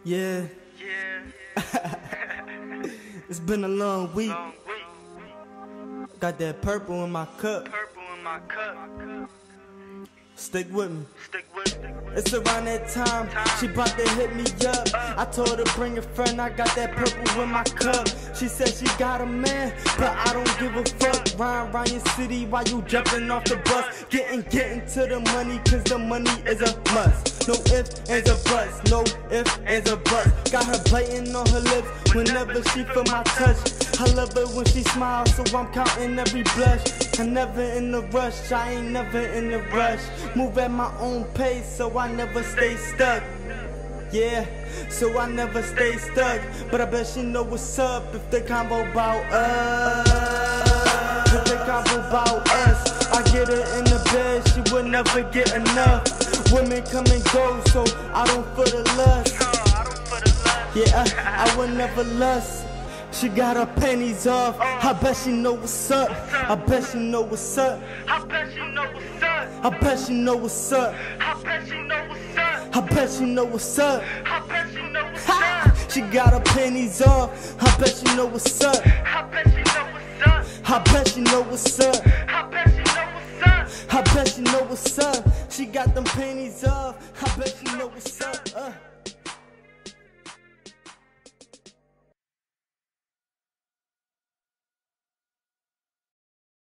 Yeah. It's been a long week. Got that purple in my cup. Stick with me. It's around that time, she bout to hit me up. I told her bring a friend, I got that purple in my cup. She said she got a man, but I don't give a fuck. Ryan around your city while you jumping off the bus. Getting to the money, cause the money is a must. No ifs, ands, or buts, no ifs, ands, or buts. Got her biting on her lips whenever she feel my touch. I love her when she smiles, so I'm counting every blush. I'm never in a rush, I ain't never in a rush. Move at my own pace, so I never stay stuck. Yeah, so I never stay stuck. But I bet she know what's up if the combo bout us. If the combo bout us, I get her in the bed, she will never get enough. Women come and go, so I don't feel the lust. Yeah, I would never lust. She got her panties off, I bet she know what's up. I bet she know what's up. I bet she know what's up. I bet she know what's up. I bet she know what's up. I bet she know what's up. I bet she know what's up. She got her panties off, I bet she know what's up. I bet she know what's up. I bet she know what's up. I bet she know what's up. I bet she know what's up. She got them panties off, I bet she know what's up.